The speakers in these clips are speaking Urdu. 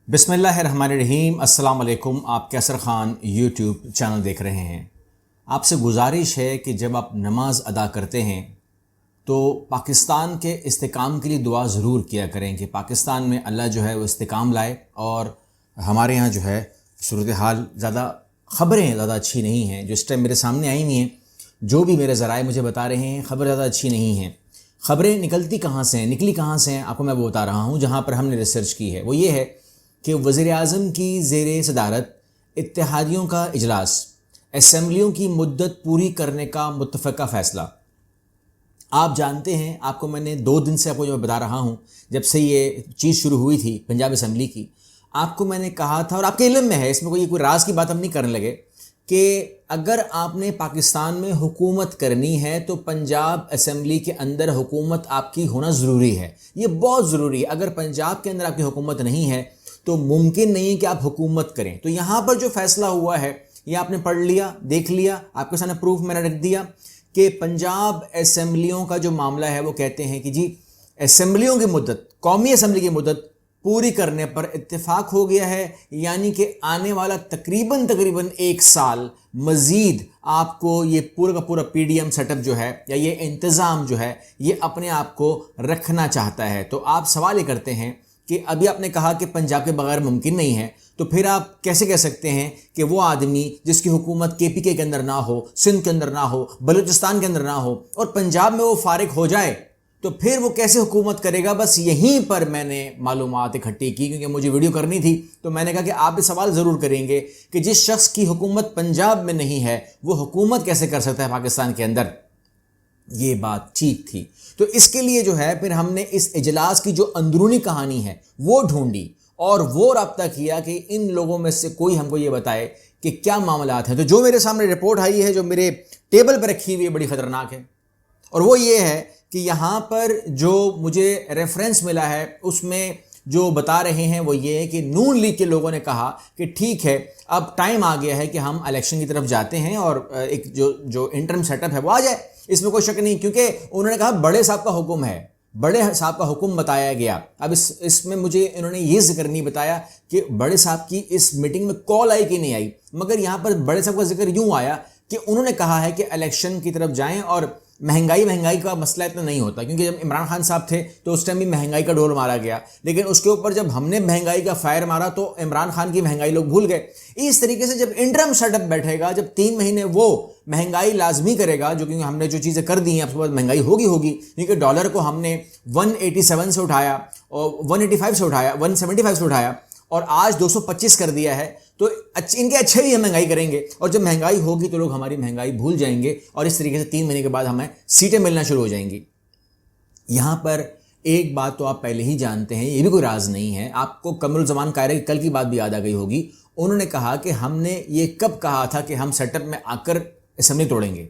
بسم اللہ الرحمن الرحیم۔ السلام علیکم۔ آپ کیسر خان یوٹیوب چینل دیکھ رہے ہیں۔ آپ سے گزارش ہے کہ جب آپ نماز ادا کرتے ہیں تو پاکستان کے استحکام کے لیے دعا ضرور کیا کریں کہ پاکستان میں اللہ جو ہے وہ استحکام لائے، اور ہمارے یہاں جو ہے صورتحال خبریں زیادہ اچھی نہیں ہیں جو اس ٹائم میرے سامنے آئی ہوئی ہیں۔ جو بھی میرے ذرائع مجھے بتا رہے ہیں خبر زیادہ اچھی نہیں ہیں۔ خبریں نکلی کہاں سے ہیں آپ کو میں وہ بتا رہا ہوں۔ جہاں پر ہم نے ریسرچ کی ہے وہ یہ ہے کہ وزیر اعظم کی زیر صدارت اتحادیوں کا اجلاس، اسمبلیوں کی مدت پوری کرنے کا متفقہ فیصلہ۔ آپ جانتے ہیں، آپ کو میں نے 2 دن سے آپ کو جو بتا رہا ہوں، جب سے یہ چیز شروع ہوئی تھی پنجاب اسمبلی کی، آپ کو میں نے کہا تھا، اور آپ کے علم میں ہے، اس میں کوئی راز کی بات ہم نہیں کرنے لگے، کہ اگر آپ نے پاکستان میں حکومت کرنی ہے تو پنجاب اسمبلی کے اندر حکومت آپ کی ہونا ضروری ہے۔ یہ بہت ضروری ہے۔ اگر پنجاب کے اندر آپ کی حکومت نہیں ہے تو ممکن نہیں کہ آپ حکومت کریں۔ تو یہاں پر جو فیصلہ ہوا ہے یہ آپ نے پڑھ لیا، دیکھ لیا، آپ کے سامنے پروف میں نے رکھ دیا کہ پنجاب اسمبلیوں کا جو معاملہ ہے وہ کہتے ہیں کہ جی اسمبلیوں کی مدت، قومی اسمبلی کی مدت پوری کرنے پر اتفاق ہو گیا ہے، یعنی کہ آنے والا تقریباً 1 سال مزید آپ کو یہ پورا کا پورا P D M set up جو ہے یا یہ انتظام جو ہے یہ اپنے آپ کو رکھنا چاہتا ہے۔ تو آپ سوال یہ کرتے ہیں کہ ابھی آپ نے کہا کہ پنجاب کے بغیر ممکن نہیں ہے، تو پھر آپ کیسے کہہ سکتے ہیں کہ وہ آدمی جس کی حکومت کے پی کے اندر نہ ہو، سندھ کے اندر نہ ہو، بلوچستان کے اندر نہ ہو، اور پنجاب میں وہ فارغ ہو جائے، تو پھر وہ کیسے حکومت کرے گا؟ بس یہیں پر میں نے معلومات اکٹھی کی، کیونکہ مجھے ویڈیو کرنی تھی، تو میں نے کہا کہ آپ بھی سوال ضرور کریں گے کہ جس شخص کی حکومت پنجاب میں نہیں ہے وہ حکومت کیسے کر سکتا ہے پاکستان کے اندر؟ یہ بات ٹھیک تھی۔ تو اس کے لیے جو ہے پھر ہم نے اس اجلاس کی جو اندرونی کہانی ہے وہ ڈھونڈی اور وہ رابطہ کیا کہ ان لوگوں میں سے کوئی ہم کو یہ بتائے کہ کیا معاملات ہیں۔ تو جو میرے سامنے رپورٹ آئی ہے، جو میرے ٹیبل پہ رکھی ہوئی ہے، بڑی خطرناک ہے، اور وہ یہ ہے کہ یہاں پر جو مجھے ریفرنس ملا ہے اس میں جو بتا رہے ہیں وہ یہ ہے کہ نون لیگ کے لوگوں نے کہا کہ ٹھیک ہے، اب ٹائم آ گیا ہے کہ ہم الیکشن کی طرف جاتے ہیں اور ایک جو انٹرم سیٹ اپ ہے وہ آ جائے، اس میں کوئی شک نہیں، کیونکہ انہوں نے کہا بڑے صاحب کا حکم ہے، بڑے صاحب کا حکم بتایا گیا۔ اب اس میں مجھے انہوں نے یہ ذکر نہیں بتایا کہ بڑے صاحب کی اس میٹنگ میں کال آئی کہ نہیں آئی، مگر یہاں پر بڑے صاحب کا ذکر یوں آیا کہ انہوں نے کہا ہے کہ الیکشن کی طرف جائیں، اور مہنگائی کا مسئلہ اتنا نہیں ہوتا، کیونکہ جب عمران خان صاحب تھے تو اس ٹائم بھی مہنگائی کا ڈول مارا گیا، لیکن اس کے اوپر جب ہم نے مہنگائی کا فائر مارا تو عمران خان کی مہنگائی لوگ بھول گئے۔ اس طریقے سے جب انٹرم سیٹ اپ بیٹھے گا، جب 3 مہینے وہ مہنگائی لازمی کرے گا، جو کہ ہم نے جو چیزیں کر دی ہیں اس کے بعد مہنگائی ہوگی، کیونکہ ڈالر کو ہم نے 187 سے اٹھایا اور 185 سے اٹھایا، 175 سے اٹھایا، اور آج 225 کر دیا ہے، تو ان کے اچھے بھی ہم مہنگائی کریں گے، اور جب مہنگائی ہوگی تو لوگ ہماری مہنگائی بھول جائیں گے، اور اس طریقے سے 3 مہینے کے بعد ہمیں سیٹیں ملنا شروع ہو جائیں گی۔ یہاں پر ایک بات تو آپ پہلے ہی جانتے ہیں، یہ بھی کوئی راز نہیں ہے، آپ کو قمر الزمان قاہرہ کی کل کی بات بھی یاد آ گئی ہوگی۔ انہوں نے کہا کہ ہم نے یہ کب کہا تھا کہ ہم سیٹ اپ میں آ کر اسمبلی توڑیں گے؟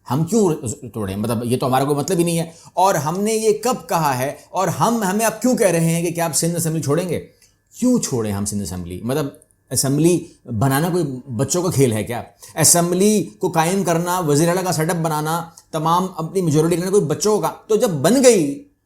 ہم کیوں توڑیں؟ مطلب یہ تو ہمارا کوئی مطلب ہی نہیں ہے، اور ہم نے یہ کب کہا ہے، اور ہمیں آپ کیوں کہہ رہے ہیں کہ کیا آپ سندھ اسمبلی چھوڑیں گے؟ کیوں چھوڑیں ہم سندھ اسمبلی؟ مطلب اسمبلی بنانا کوئی بچوں کا کھیل ہے کیا؟ اسمبلی کو قائم کرنا، وزیر اعلیٰ کا سیٹ اپ بنانا، تمام اپنی میجورٹی لینا کوئی بچوں کا؟ تو جب بن گئی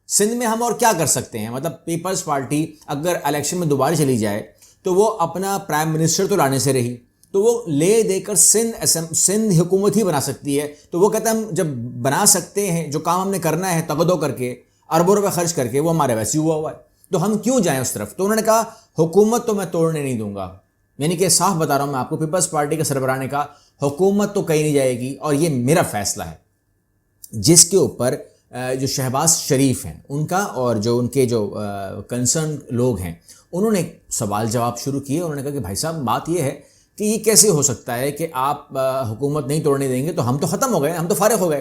سندھ میں، ہم اور کیا کر سکتے ہیں؟ مطلب پیپلز پارٹی اگر الیکشن میں دوبارہ چلی جائے تو وہ اپنا پرائم منسٹر تو لانے سے رہی، تو وہ لے دے کر سندھ حکومت ہی بنا سکتی ہے۔ تو وہ کہتے ہیں ہم جب بنا سکتے ہیں، جو کام ہم نے کرنا ہے تقدو کر کے، اربوں روپے خرچ کر کے، وہ ہمارے ویسے ہوا ہے، تو ہم کیوں جائیں اس طرف؟ تو انہوں نے کہا حکومت تو میں توڑنے نہیں دوں گا، یعنی کہ صاف بتا رہا ہوں میں آپ کو، پیپلز پارٹی کے سربراہ نے کہا حکومت تو کہیں نہیں جائے گی، اور یہ میرا فیصلہ ہے، جس کے اوپر جو شہباز شریف ہیں ان کا اور جو ان کے جو کنسرن لوگ ہیں انہوں نے سوال جواب شروع کیے۔ انہوں نے کہا کہ بھائی صاحب بات یہ ہے کہ یہ کیسے ہو سکتا ہے کہ آپ حکومت نہیں توڑنے دیں گے، تو ہم تو ختم ہو گئے، ہم تو فارغ ہو گئے۔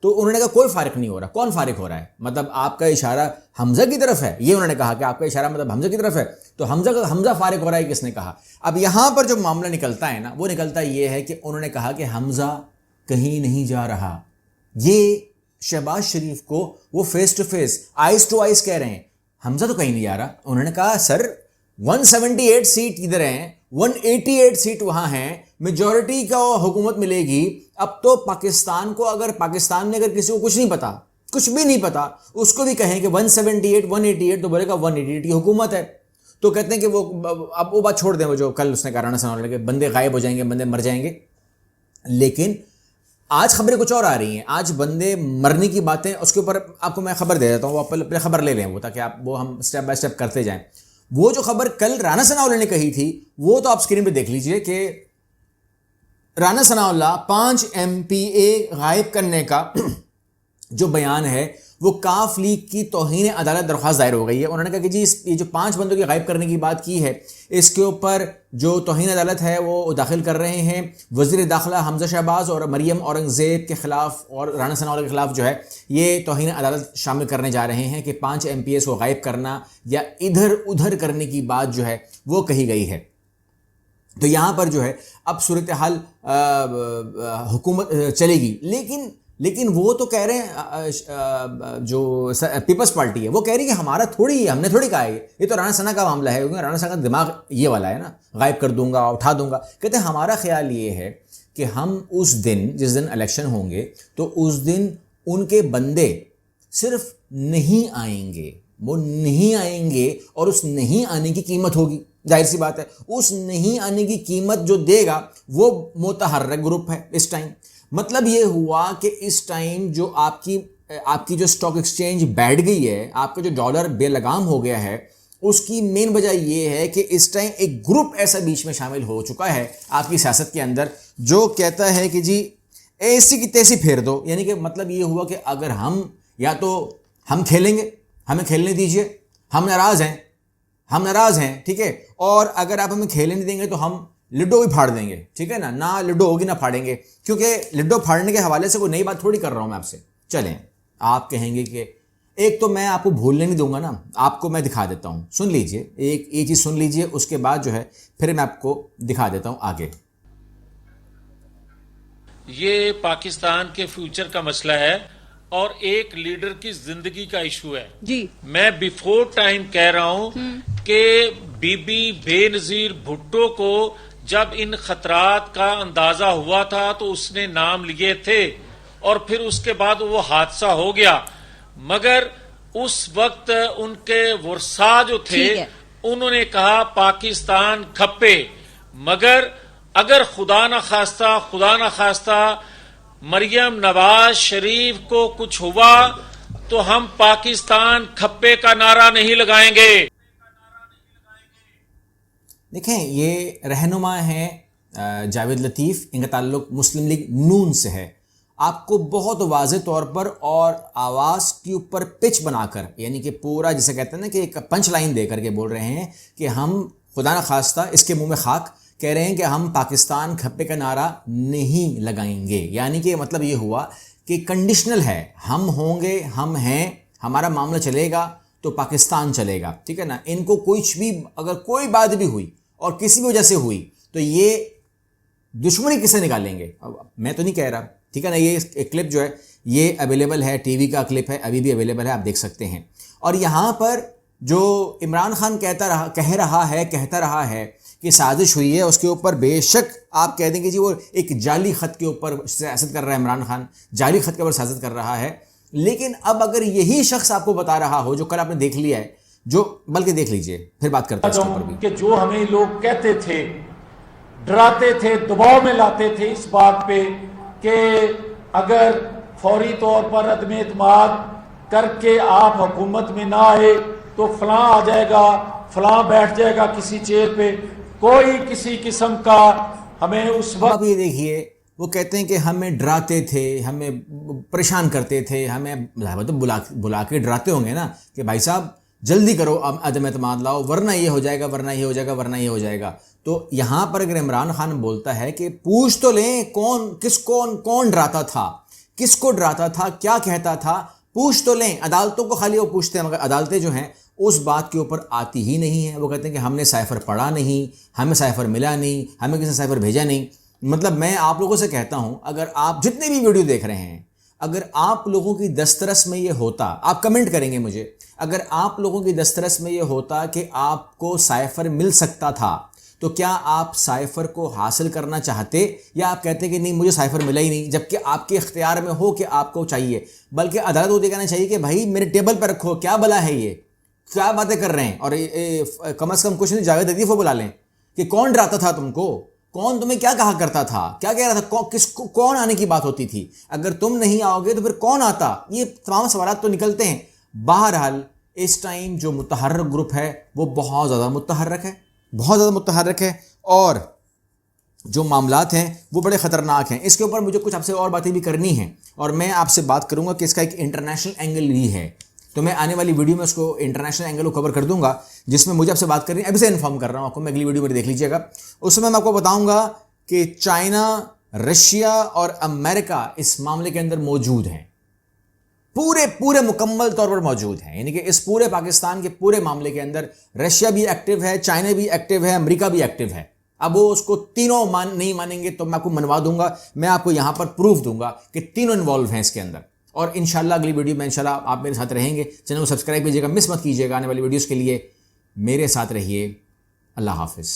تو انہوں نے کہا کوئی فارغ نہیں ہو رہا۔ کون فارغ ہو رہا ہے؟ مطلب آپ کا اشارہ حمزہ کی طرف ہے؟ یہ انہوں نے کہا کہ آپ کا اشارہ مطلب حمزہ کی طرف ہے، تو حمزہ فارغ ہو رہا ہے، کس نے کہا؟ اب یہاں پر جو معاملہ نکلتا ہے نا، وہ نکلتا یہ ہے کہ انہوں نے کہا کہ حمزہ کہیں نہیں جا رہا۔ یہ شہباز شریف کو وہ face to face, eyes to eyes کہہ رہے ہیں حمزہ تو کہیں نہیں جا رہا۔ انہوں نے کہا سر 178 سیٹ ادھر ہیں، 188 سیٹ وہاں ہیں، میجورٹی کا حکومت ملے گی۔ اب تو پاکستان کو، اگر پاکستان میں اگر کسی کو کچھ نہیں پتا، کچھ بھی نہیں پتا، اس کو بھی کہیں کہ 178 188، تو بولے گا 188 کی حکومت ہے۔ تو کہتے ہیں کہ وہ اب وہ بات چھوڑ دیں، وہ جو کل اس نے کہا رانا ثناء اللہ کہ بندے غائب ہو جائیں گے، بندے مر جائیں گے، لیکن آج خبریں کچھ اور آ رہی ہیں. آج بندے مرنے کی باتیں، اس کے اوپر آپ کو میں خبر دے دیتا ہوں، وہ پہلے خبر لے لیں وہ، تاکہ آپ وہ ہم اسٹیپ بائی اسٹیپ کرتے جائیں. وہ جو خبر کل رانا ثناء اللہ نے کہی تھی وہ تو آپ اسکرین پہ دیکھ لیجئے کہ رانا ثناء اللہ 5 MPA غائب کرنے کا جو بیان ہے وہ کاف لیگ کی توہین عدالت درخواست دائر ہو گئی ہے. انہوں نے کہا کہ جی یہ جو 5 بندوں کی غائب کرنے کی بات کی ہے اس کے اوپر جو توہین عدالت ہے وہ داخل کر رہے ہیں. وزیر داخلہ حمزہ شہباز اور مریم اورنگزیب کے خلاف اور رانا ثناء اللہ کے خلاف جو ہے یہ توہین عدالت شامل کرنے جا رہے ہیں کہ 5 MPAs کو غائب کرنا یا ادھر ادھر کرنے کی بات جو ہے وہ کہی گئی ہے. تو یہاں پر جو ہے اب صورتحال حکومت چلے گی، لیکن وہ تو کہہ رہے ہیں جو پیپلز پارٹی ہے وہ کہہ رہی ہے کہ ہمارا تھوڑی، ہم نے تھوڑی کہا ہے یہ تو رانا ثناء کا معاملہ ہے، کیونکہ رانا ثناء کا دماغ یہ والا ہے نا، غائب کر دوں گا اٹھا دوں گا. کہتے ہیں ہمارا خیال یہ ہے کہ ہم اس دن جس دن الیکشن ہوں گے تو اس دن ان کے بندے صرف نہیں آئیں گے، وہ نہیں آئیں گے اور اس نہیں آنے کی قیمت ہوگی. ظاہر سی بات ہے اس نہیں آنے کی قیمت جو دے گا وہ متحرک گروپ ہے اس ٹائم. مطلب یہ ہوا کہ اس ٹائم جو آپ کی جو سٹاک ایکسچینج بیٹھ گئی ہے، آپ کا جو ڈالر بے لگام ہو گیا ہے، اس کی مین وجہ یہ ہے کہ اس ٹائم ایک گروپ ایسا بیچ میں شامل ہو چکا ہے آپ کی سیاست کے اندر جو کہتا ہے کہ جی ایسی کی تیسی پھیر دو. یعنی کہ مطلب یہ ہوا کہ اگر ہم یا تو ہم کھیلیں گے، ہمیں کھیلنے دیجئے، ہم ناراض ہیں ٹھیک ہے، اور اگر آپ ہمیں کھیلنے نہیں دیں گے تو ہم لڈو بھی پھاڑ دیں گے، ٹھیک ہے نا، نہ لڈو ہوگی نہ پھاڑیں گے، کیونکہ لڈو پھاڑنے کے حوالے سے کوئی نئی بات تھوڑی کر رہا ہوں میں آپ سے. چلیں آپ کہیں گے کہ ایک تو میں آپ کو بھولنے نہیں دوں گا نا، آپ کو میں دکھا دیتا ہوں، سن لیجئے ایک یہ چیز سن لیجئے، اس کے بعد جو ہے پھر میں آپ کو دکھا دیتا ہوں آگے. یہ پاکستان کے فیوچر کا مسئلہ ہے اور ایک لیڈر کی زندگی کا ایشو ہے. جی میں بیفور ٹائم کہہ رہا ہوں کہ بی بی بے نظیر بھٹو کو جب ان خطرات کا اندازہ ہوا تھا تو اس نے نام لیے تھے اور پھر اس کے بعد وہ حادثہ ہو گیا، مگر اس وقت ان کے ورثاء جو تھے انہوں نے کہا پاکستان کھپے. مگر اگر خدا نہ خواستہ مریم نواز شریف کو کچھ ہوا تو ہم پاکستان کھپے کا نعرہ نہیں لگائیں گے. دیکھیں یہ رہنما ہیں جاوید لطیف، ان کا تعلق مسلم لیگ نون سے ہے. آپ کو بہت واضح طور پر اور آواز کے اوپر پچ بنا کر، یعنی کہ پورا جسے کہتے ہیں نا کہ ایک پنچ لائن دے کر کے بول رہے ہیں کہ ہم خدا نہ خواستہ اس کے منہ میں خاک، کہہ رہے ہیں کہ ہم پاکستان کھپے کا نعرہ نہیں لگائیں گے. یعنی کہ مطلب یہ ہوا کہ کنڈیشنل ہے، ہم ہوں گے، ہم ہیں، ہمارا معاملہ چلے گا تو پاکستان چلے گا، ٹھیک ہے نا. ان کو کچھ بھی اگر کوئی بات بھی ہوئی اور کسی بھی وجہ سے ہوئی تو یہ دشمنی کسے نکالیں گے. میں تو نہیں کہہ رہا، ٹھیک ہے نا. یہ ایک کلپ جو ہے یہ اویلیبل ہے، ٹی وی کا کلپ ہے، ابھی بھی اویلیبل ہے، آپ دیکھ سکتے ہیں. اور یہاں پر جو عمران خان کہتا رہا ہے کہ سازش ہوئی ہے، اس کے اوپر بے شک آپ کہہ دیں کہ جی وہ ایک جعلی خط کے اوپر سیاست کر رہا ہے، عمران خان جعلی خط کے اوپر سیاست کر رہا ہے. لیکن اب اگر یہی شخص آپ کو بتا رہا ہو جو کل آپ نے دیکھ لیا ہے، جو بلکہ دیکھ لیجئے پھر بات کرتے ہیں اس کے اوپر بھی، کہ جو ہمیں لوگ کہتے تھے، ڈراتے تھے، دباؤ میں لاتے تھے اس بات پہ کہ اگر فوری طور پر عدم اعتماد کر کے آپ حکومت میں نہ آئے تو فلاں آ جائے گا، فلاں بیٹھ جائے گا کسی چیئر پہ، کوئی کسی قسم کا ہمیں اس وقت. اب یہ دیکھیے وہ کہتے ہیں کہ ہمیں ڈراتے تھے، ہمیں پریشان کرتے تھے، ہمیں بلا کے ڈراتے ہوں گے نا کہ بھائی صاحب جلدی کرو، اب عدم اعتماد لاؤ ورنہ یہ ہو جائے گا، ورنہ یہ ہو جائے گا، ورنہ یہ ہو جائے گا. تو یہاں پر اگر عمران خان بولتا ہے کہ پوچھ تو لیں کون ڈراتا تھا، کس کو ڈراتا تھا، کیا کہتا تھا، پوچھ تو لیں. عدالتوں کو خالی وہ پوچھتے ہیں، مگر عدالتیں جو ہیں اس بات کے اوپر آتی ہی نہیں ہیں. وہ کہتے ہیں کہ ہم نے سائفر پڑھا نہیں، ہمیں سائفر ملا نہیں، ہمیں کسی نے سائفر بھیجا نہیں. مطلب میں آپ لوگوں سے کہتا ہوں اگر آپ جتنے بھی ویڈیو دیکھ رہے ہیں، اگر آپ لوگوں کی دسترس میں یہ ہوتا، آپ کمنٹ کریں گے مجھے، اگر آپ لوگوں کی دسترس میں یہ ہوتا کہ آپ کو سائفر مل سکتا تھا تو کیا آپ سائفر کو حاصل کرنا چاہتے، یا آپ کہتے کہ نہیں مجھے سائفر ملا ہی نہیں، جبکہ آپ کے اختیار میں ہو کہ آپ کو چاہیے. بلکہ عدالت کو یہ کہنا چاہیے کہ بھائی میرے ٹیبل پر رکھو، کیا بلا ہے یہ، کیا باتیں کر رہے ہیں. اور کم از کم کچھ نہیں, جاوید لطیف کو بلا لیں کہ کون ڈراتا تھا تم کو, کون تمہیں کیا کہا کرتا تھا, کیا کہہ رہا تھا, کس کو کون آنے کی بات ہوتی تھی, اگر تم نہیں آؤ گے تو پھر کون آتا. یہ تمام سوالات تو نکلتے ہیں. بہرحال اس ٹائم جو متحرک گروپ ہے وہ بہت زیادہ متحرک ہے, اور جو معاملات ہیں وہ بڑے خطرناک ہیں. اس کے اوپر مجھے کچھ آپ سے اور باتیں بھی کرنی ہیں, اور میں آپ سے بات کروں گا کہ اس کا ایک انٹرنیشنل اینگل بھی ہے. تو میں آنے والی ویڈیو میں اس کو انٹرنیشنل اینگل کو کور کر دوں گا, جس میں مجھے آپ سے بات کرنی ہے. ابھی سے انفارم کر رہا ہوں آپ کو, میں اگلی ویڈیو میں دیکھ لیجیے گا. اس میں آپ کو بتاؤں گا کہ چائنا, رشیا اور امریکہ اس معاملے کے اندر موجود ہیں, پورے مکمل طور پر موجود ہیں. یعنی کہ اس پورے پاکستان کے پورے معاملے کے اندر رشیا بھی ایکٹیو ہے, چائنا بھی ایکٹیو ہے, امریکہ بھی ایکٹیو ہے. اب وہ اس کو تینوں نہیں مانیں گے تو میں آپ کو منوا دوں گا, میں آپ کو یہاں پر پروف دوں گا کہ تینوں انوالو ہیں اس کے اندر. اور انشاءاللہ اگلی ویڈیو میں انشاءاللہ آپ میرے ساتھ رہیں گے. چینل کو سبسکرائب کیجیے گا, مس مت کیجیے گا آنے والی ویڈیوز کے لیے. میرے ساتھ رہیے. اللہ حافظ.